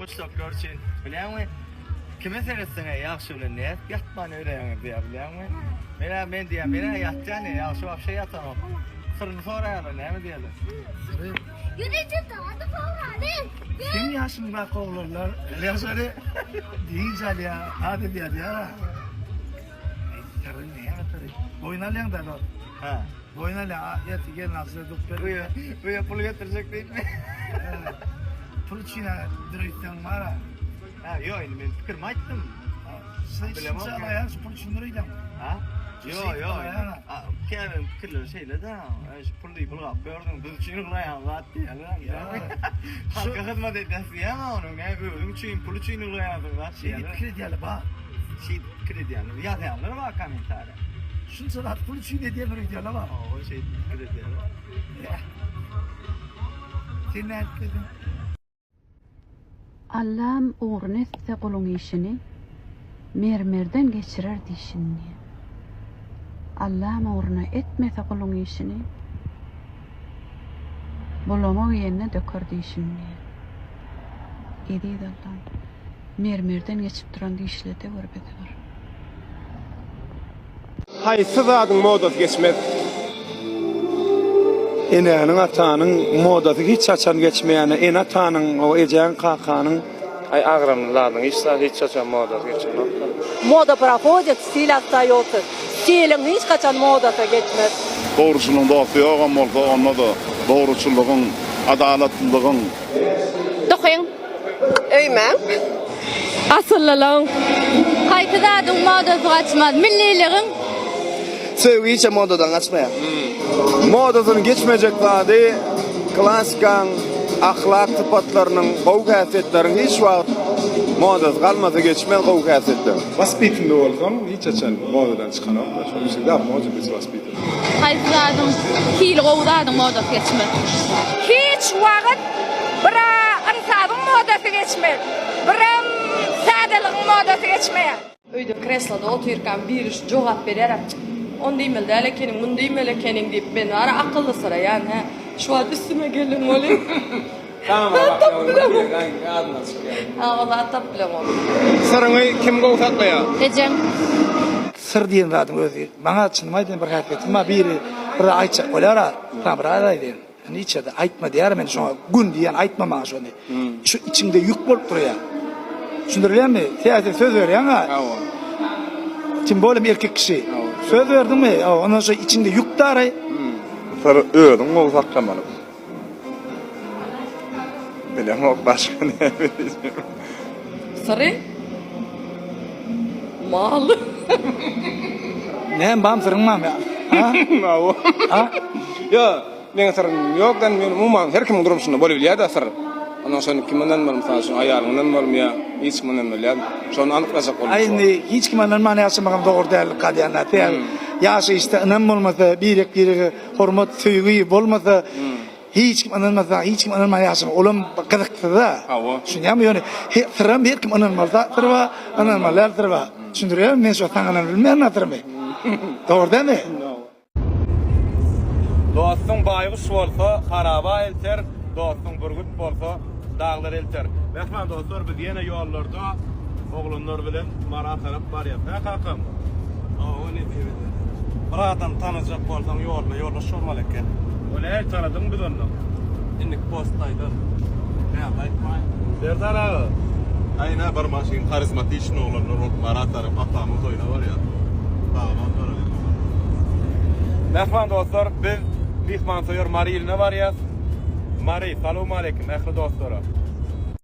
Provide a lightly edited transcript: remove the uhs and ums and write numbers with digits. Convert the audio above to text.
Uçsak görçün. Bilen mi? Kime seresine yaxşı bilen ne? Yatman öğrenin diye bilen mi? Ben diye bana yatacaksın ya. Yaxşı vapşe yatamam. Sırrını sorayalım ne mi diyelim? Yürüyüşü dağıdı falan değil. Kim yaşında kovulurlar? Ya söyle. Deyince ya. Hadi diye ya. Tarın ne ya tarın? Boynalıyan da lo. Ha. Boynalıyan. Yeti gel nasıl doktor. Bu pul getirecek değil mi? Pulçina direkten var ha. Ha yok ben fikrimi aytdım. Sen ayağı pulçindireydim. Ha? Yo. Kevin fikirleri şeyle de pulluyu bulgap gördüm. Biz için ulayan var diye. Halka hizmet edesi ya onun. Bizim için pulu için ulayandır var. Şey kredi alı bak. Şey kredi yani. Yazanlara bak komentara. Şunu sana pulçina diye kredi alı bak. O şey kredi alı. Sen ne ettin? Allah'ım uğruna etse kulun işini mermerden geçirer dişini. Allah'ım uğruna etmese kulun işini bulamak yerine döker dişini. Ediydi Allah'ım. Mermerden geçip duran dişlete görbeti var. Haysız adın modası geçmez. Enenin atanın modası hiç açan geçmeyene, en atanın o eceğin kakanın ay ağramlarının hiç açan modası geçmez. Moda proходит, стиль остается. Stilin hiç kaçan modası geçmez. Doğruçuluğun dostu yok ama olsa da doğruçuluğun, adaletliliğin. Dokuyun. Öymen. Asıllılığın. Kaytıdadın modası kaçmaz. Milliliğin. Sevgi hiç modadan açmaya. Modasını geçmeyecek vadi, klasikan, ahlak sıfatlarının, kovu hasetlerin hiç var. Modası kalmasa geçmez kovu hasetler. Vaspitinde olsam hiç açan modadan çıkan olmaz. Şöyle bir şey daha moda biz vaspitinde. Kaytıdadın, hil kovdadın modası geçmez. Hiç vakit bira ırsadın modası geçmez. Bira sadeliğin modası geçmez. Öyde kresloda otururken bir iş cevap verer. On değil de lekenin, mun değil mi lekenin deyip beni ara akıllı sıra yani. Şu an üstüme gelin olayım. Tamam bak, bilemem. Vallahi tap bilemem. Sırrını kim kovu saklaya? Ecem. Sır diyen zaten özü. Bana çınmaydı bir hareketim ama bir ayça olara tam araydı. Yani içeride aytma diyer ben şu gün diyen aytmama şunu. Şu içinde yük bolup duruyor. Şundurlar mı? Siyaset söz veriyor ha. Kim böyle erkek kişi. Söz verdin mi? Ondan sonra içinde yük de aray. Sırrı öğren kovu saklamalı. Bilemem başka ne bileceğim. Sarı? Mal. Ne bam sırınmam ya. Ha? Bravo. Ha? Ya, ben sırrım yok dan men umman her kim durumsunda böyle bilýär da sırrım. Ondan sonra kimden var mesela ayarından var mı ya? Hiç kimden bilýär. Şonu anıklasak olur. Ayni hiç kim anlamana yaşamagam doğru değil kadiyana. Yaşı işte önem olmasa, bir hormat sevgi olmasa, hiç kim anlamasa, hiç kim anlamana yaşamak. Oğlum kızıktı da. Şunu yani sırrım bir kim anlamasa, sırva, anlamalar sırva. Şundurıyor men şu tanganan bilmeyen atırım. Doğru değil mi? Dostun bayğış bolsa, haraba elter, dostun burgut bolsa, dağlar elter. Mehman dostlar, biz yine yollarda oğlunlar bilen Mara taraf baryap. Ha kakam? O ne diyor? Bir adam tanıyacak bolsan yolda şormal eken. Öyle her tanıdın biz onu. İndik postaydı. Ne yapayım? Serdar ağa. Ayna bir maşin karizmatik işin oğlanlar Mara taraf atamız oyna var ya. Bağlanlar öyle. Mehman dostlar, biz Mihman soyor Mari iline var ya. Mari, salam aleyküm, ehli dostlara.